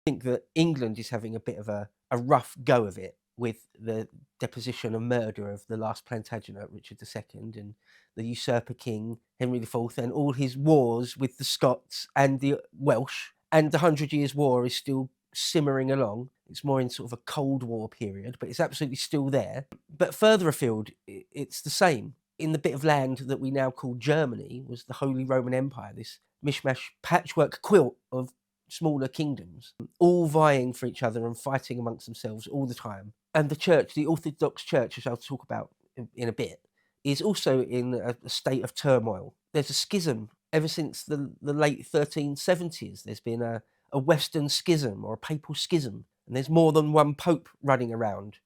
think that England is having a bit of a rough go of it with the deposition and murder of the last Plantagenet, Richard II, and the usurper king, Henry IV, and all his wars with the Scots and the Welsh. And the 100 Years' War is still simmering along. It's more in sort of a Cold War period, but it's absolutely still there. But further afield, it's the same. In the bit of land that we now call Germany was the Holy Roman Empire, this mishmash patchwork quilt of smaller kingdoms, all vying for each other and fighting amongst themselves all the time. And the church, the Orthodox Church, as I'll talk about in a bit, is also in a state of turmoil. There's a schism ever since the late 1370s. There's been a Western schism or a papal schism, and there's more than one pope running around.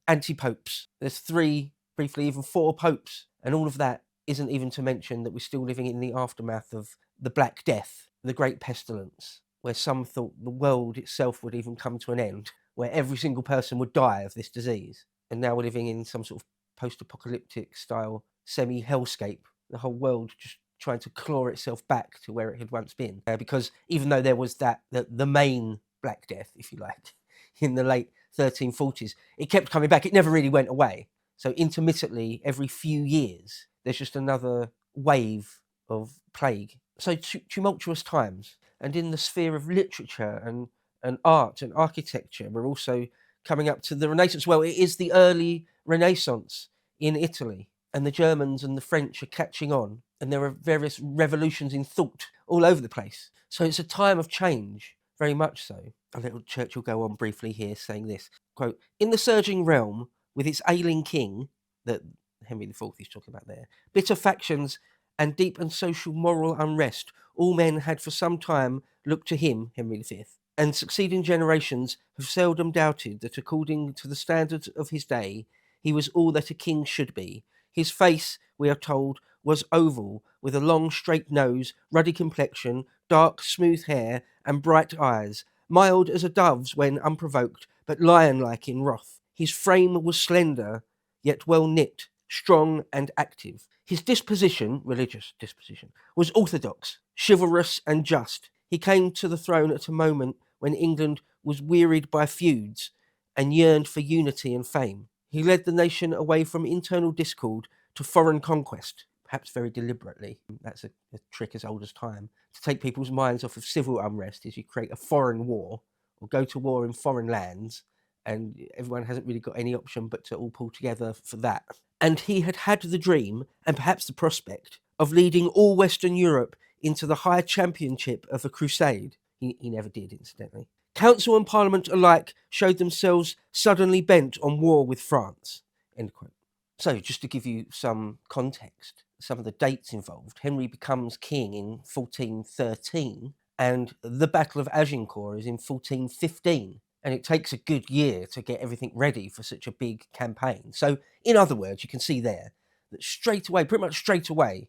Anti-popes. There's 3, briefly even 4 popes, and all of that isn't even to mention that we're still living in the aftermath of the Black Death, the Great Pestilence, where some thought the world itself would even come to an end, where every single person would die of this disease. And now we're living in some sort of post-apocalyptic style semi-hellscape, the whole world just trying to claw itself back to where it had once been. Because even though there was the main Black Death, if you like, in the late 1340s, it kept coming back. It never really went away. So intermittently, every few years, there's just another wave of plague. So tumultuous times. And in the sphere of literature and art and architecture, we're also coming up to the Renaissance. Well, it is the early Renaissance in Italy, and the Germans and the French are catching on, and there are various revolutions in thought all over the place. So it's a time of change, very much so. A little Churchill go on briefly here saying this, quote, "In the surging realm, with its ailing king," that Henry IV is talking about there, "bitter factions and deep and social moral unrest, all men had for some time looked to him," Henry V, "and succeeding generations have seldom doubted that according to the standards of his day, he was all that a king should be. His face, we are told, was oval, with a long straight nose, ruddy complexion, dark smooth hair, and bright eyes, mild as a dove's when unprovoked, but lion-like in wrath. His frame was slender, yet well knit, strong and active. His disposition, religious disposition, was orthodox, chivalrous and just. He came to the throne at a moment when England was wearied by feuds and yearned for unity and fame. He led the nation away from internal discord to foreign conquest, perhaps very deliberately. That's a trick as old as time. To take people's minds off of civil unrest is you create a foreign war or go to war in foreign lands, and everyone hasn't really got any option but to all pull together for that. And he had had the dream, and perhaps the prospect, of leading all Western Europe into the high championship of a crusade. He never did, incidentally. Council and Parliament alike showed themselves suddenly bent on war with France. End quote. So, just to give you some context, some of the dates involved, Henry becomes king in 1413, and the Battle of Agincourt is in 1415. And it takes a good year to get everything ready for such a big campaign. So, in other words, you can see there that straight away, pretty much straight away,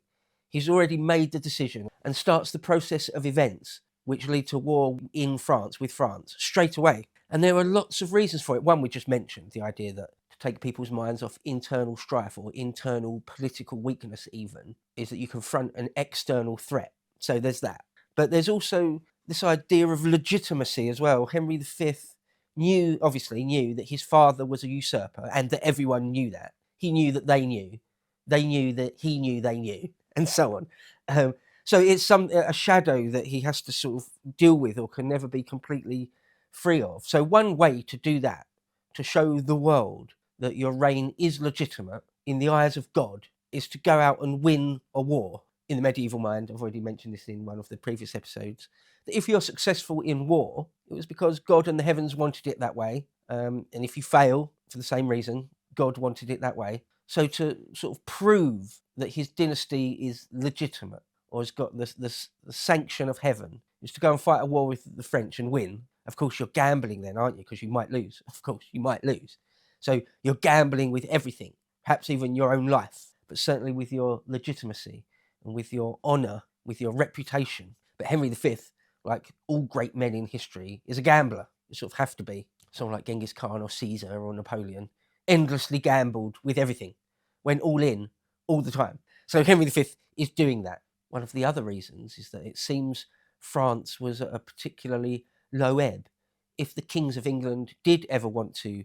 he's already made the decision and starts the process of events which lead to war in France, with France, straight away. And there are lots of reasons for it. One we just mentioned, the idea that to take people's minds off internal strife or internal political weakness even, is that you confront an external threat. So there's that. But there's also this idea of legitimacy as well. Henry V obviously knew that his father was a usurper, and that everyone knew that. He knew that they knew. They knew that he knew they knew, and so on. So it's a shadow that he has to sort of deal with or can never be completely free of. So one way to do that, to show the world that your reign is legitimate in the eyes of God, is to go out and win a war. In the medieval mind, I've already mentioned this in one of the previous episodes, that if you're successful in war, it was because God and the heavens wanted it that way. And if you fail for the same reason, God wanted it that way. So to sort of prove that his dynasty is legitimate, or has got the sanction of heaven, is to go and fight a war with the French and win. Of course, you're gambling then, aren't you? Because you might lose. Of course, you might lose. So you're gambling with everything, perhaps even your own life, but certainly with your legitimacy and with your honour, with your reputation. But Henry V, like all great men in history, is a gambler. You sort of have to be. Someone like Genghis Khan or Caesar or Napoleon endlessly gambled with everything, went all in all the time. So Henry V is doing that. One of the other reasons is that it seems France was at a particularly low ebb if the kings of England did ever want to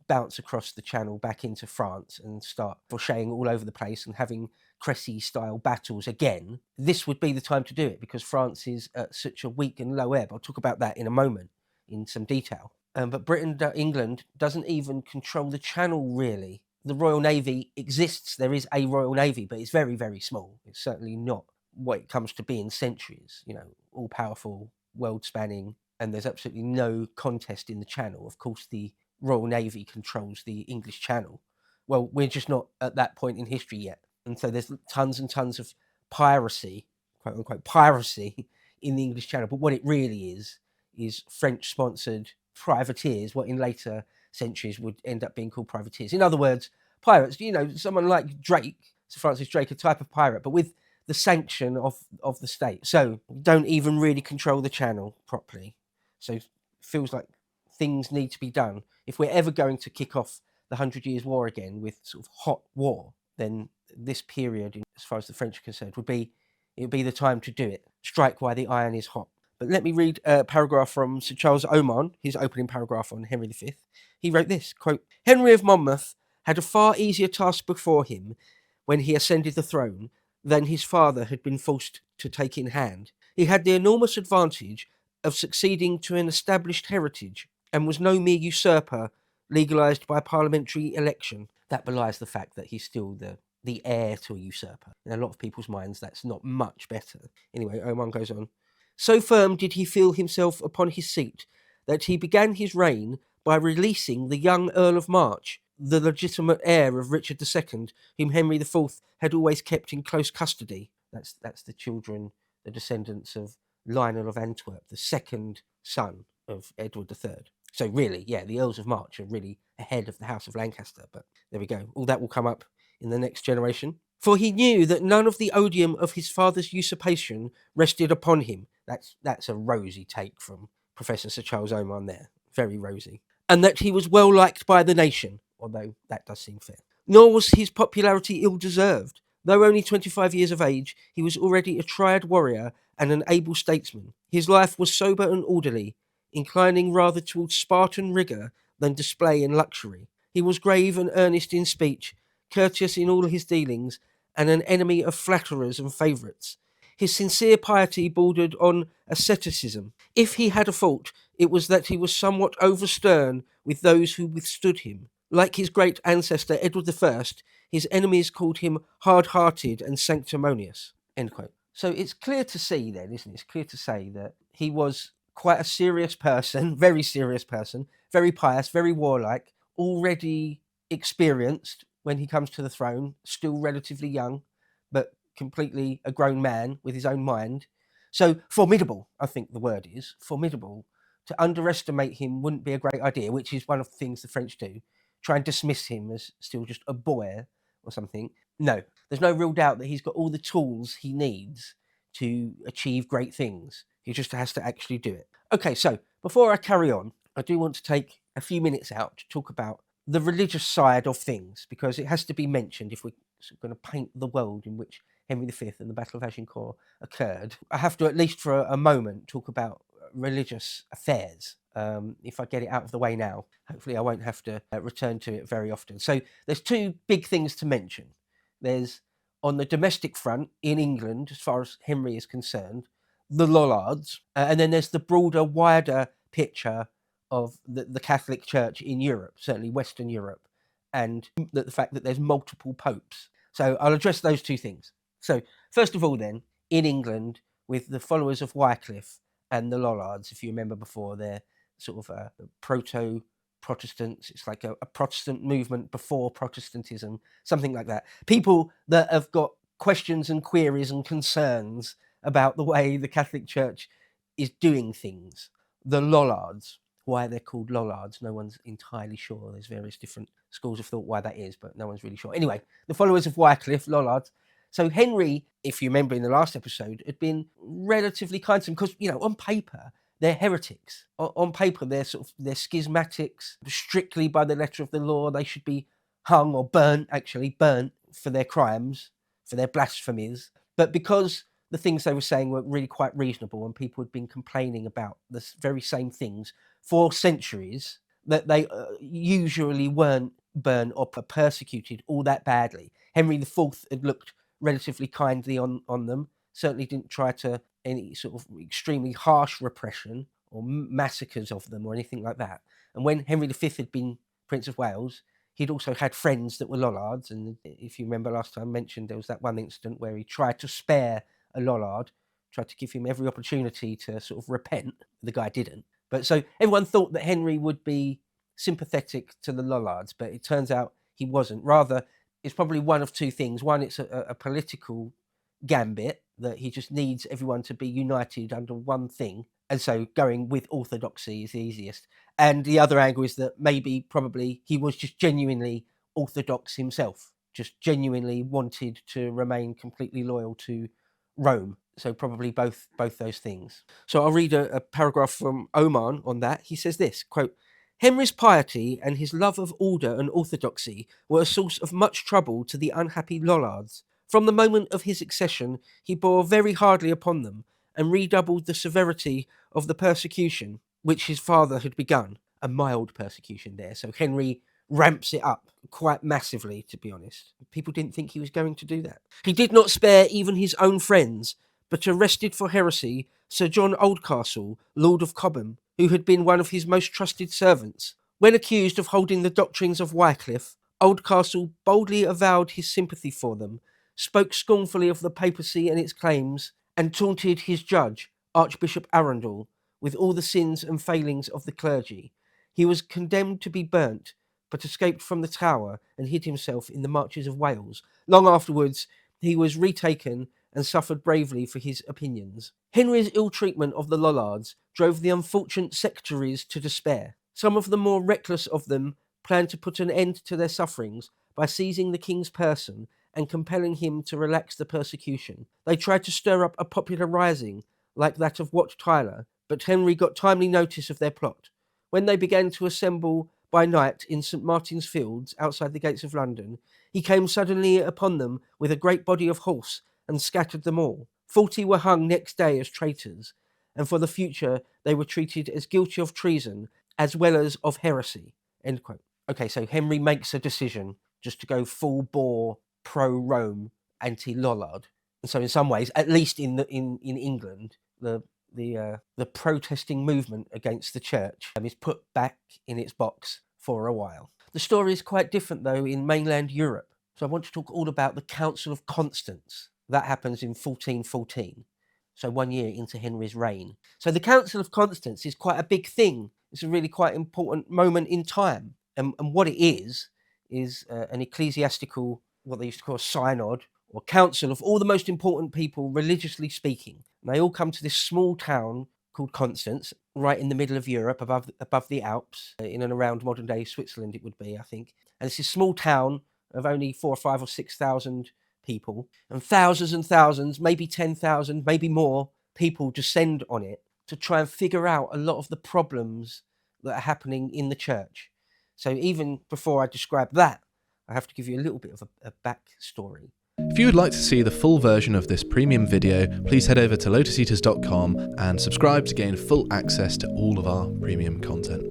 bounce across the channel back into France and start crocheting all over the place and having Cressy-style battles again, this would be the time to do it, because France is at such a weak and low ebb. I'll talk about that in a moment in some detail. But England doesn't even control the channel, really. The Royal Navy exists. There is a Royal Navy, but it's very, very small. It's certainly not what it comes to be in centuries, all-powerful, world-spanning, and there's absolutely no contest in the channel. Of course, the Royal Navy controls the English Channel. Well, we're just not at that point in history yet. And so there's tons and tons of piracy, quote unquote, piracy in the English Channel. But what it really is French-sponsored privateers, what in later centuries would end up being called privateers. In other words, pirates, someone like Drake, Sir Francis Drake, a type of pirate, but with the sanction of the state. So don't even really control the channel properly. So it feels like things need to be done. If we're ever going to kick off the 100 Years' War again with sort of hot war, then this period, as far as the French are concerned, would be the time to do it. Strike while the iron is hot. But let me read a paragraph from Sir Charles Oman, his opening paragraph on Henry V. He wrote this, quote, "Henry of Monmouth had a far easier task before him when he ascended the throne than his father had been forced to take in hand. He had the enormous advantage of succeeding to an established heritage, and was no mere usurper legalised by parliamentary election." That belies the fact that he's still the heir to a usurper. In a lot of people's minds, that's not much better. Anyway, Oman goes on. "So firm did he feel himself upon his seat that he began his reign by releasing the young Earl of March, the legitimate heir of Richard II, whom Henry IV had always kept in close custody." That's the children, the descendants of Lionel of Antwerp, the second son of Edward III. So really, yeah, the Earls of March are really ahead of the House of Lancaster, but there we go. All that will come up in the next generation. "For he knew that none of the odium of his father's usurpation rested upon him." That's a rosy take from Professor Sir Charles Oman there. Very rosy. "And that he was well liked by the nation," although that does seem fair. "Nor was his popularity ill-deserved. Though only 25 years of age, he was already a tried warrior and an able statesman. His life was sober and orderly, inclining rather towards Spartan rigour than display and luxury. He was grave and earnest in speech, courteous in all his dealings, and an enemy of flatterers and favourites. His sincere piety bordered on asceticism. If he had a fault, it was that he was somewhat over-stern with those who withstood him. Like his great ancestor Edward I, his enemies called him hard-hearted and sanctimonious." End quote. So it's clear to see then, isn't it? It's clear to say that he was quite a serious person, very pious, very warlike, already experienced when he comes to the throne, still relatively young, but completely a grown man with his own mind. So formidable, I think the word is, formidable. To underestimate him wouldn't be a great idea, which is one of the things the French do. Try and dismiss him as still just a boy or something. No, there's no real doubt that he's got all the tools he needs to achieve great things. He just has to actually do it. Okay, so before I carry on, I do want to take a few minutes out to talk about the religious side of things, because it has to be mentioned if we're going to paint the world in which Henry V and the Battle of Agincourt occurred. I have to, at least for a moment, talk about religious affairs. If I get it out of the way now, hopefully I won't have to return to it very often. So there's two big things to mention. There's, on the domestic front in England, as far as Henry is concerned, the Lollards, and then there's the broader, wider picture of the Catholic Church in Europe, certainly Western Europe, and the fact that there's multiple popes. So I'll address those two things. So first of all then, in England, with the followers of Wycliffe and the Lollards, if you remember before, they're sort of proto-Protestants. It's like a Protestant movement before Protestantism, something like that. People that have got questions and queries and concerns about the way the Catholic Church is doing things. The Lollards. Why they're called Lollards, no one's entirely sure. There's various different schools of thought why that is, but no one's really sure. Anyway, the followers of Wycliffe, Lollards. So Henry, if you remember in the last episode, had been relatively kind to them because, on paper, they're heretics. On paper, they're schismatics, strictly by the letter of the law. They should be hung or burnt for their crimes, for their blasphemies. But because the things they were saying were really quite reasonable and people had been complaining about the very same things for centuries, that they usually weren't burned or persecuted all that badly. Henry IV had looked relatively kindly on them, certainly didn't try to any sort of extremely harsh repression or massacres of them or anything like that. And when Henry V had been Prince of Wales, he'd also had friends that were Lollards. And if you remember last time I mentioned, there was that one incident where he tried to spare a Lollard, tried to give him every opportunity to sort of repent. The guy didn't. But so everyone thought that Henry would be sympathetic to the Lollards, but it turns out he wasn't. Rather, it's probably one of two things. One, it's a political gambit that he just needs everyone to be united under one thing. And so going with orthodoxy is the easiest. And the other angle is that probably he was just genuinely orthodox himself, just genuinely wanted to remain completely loyal to Rome. So probably both those things. So I'll read a paragraph from Oman on that. He says this, quote, Henry's piety and his love of order and orthodoxy were a source of much trouble to the unhappy Lollards. From the moment of his accession, he bore very hardly upon them, and redoubled the severity of the persecution which his father had begun. A mild persecution there, so Henry ramps it up quite massively, to be honest. People didn't think he was going to do that. He did not spare even his own friends, but arrested for heresy Sir John Oldcastle, Lord of Cobham, who had been one of his most trusted servants. When accused of holding the doctrines of Wycliffe, Oldcastle boldly avowed his sympathy for them, spoke scornfully of the papacy and its claims, and taunted his judge, Archbishop Arundel, with all the sins and failings of the clergy. He was condemned to be burnt, but escaped from the Tower and hid himself in the marches of Wales. Long afterwards, he was retaken and suffered bravely for his opinions. Henry's ill treatment of the Lollards drove the unfortunate sectaries to despair. Some of the more reckless of them planned to put an end to their sufferings by seizing the king's person and compelling him to relax the persecution. They tried to stir up a popular rising like that of Wat Tyler, but Henry got timely notice of their plot. When they began to assemble by night in St. Martin's Fields, outside the gates of London, he came suddenly upon them with a great body of horse and scattered them all. 40 were hung next day as traitors, and for the future they were treated as guilty of treason as well as of heresy. End quote. Okay, so Henry makes a decision just to go full bore pro-Rome, anti-Lollard. And so in some ways, at least in England, the protesting movement against the church is put back in its box for a while. The story is quite different, though, in mainland Europe. So I want to talk all about the Council of Constance. That happens in 1414, so 1 year into Henry's reign. So the Council of Constance is quite a big thing. It's a really quite important moment in time. And what it is an ecclesiastical, what they used to call a synod, or council of all the most important people, religiously speaking. And they all come to this small town called Constance, right in the middle of Europe, above the Alps, in and around modern-day Switzerland it would be, I think. And it's a small town of only 4,000 or 5,000 or 6,000 people, and thousands, maybe 10,000, maybe more people descend on it to try and figure out a lot of the problems that are happening in the church. So even before I describe that, I have to give you a little bit of a backstory. If you would like to see the full version of this premium video, please head over to lotuseaters.com and subscribe to gain full access to all of our premium content.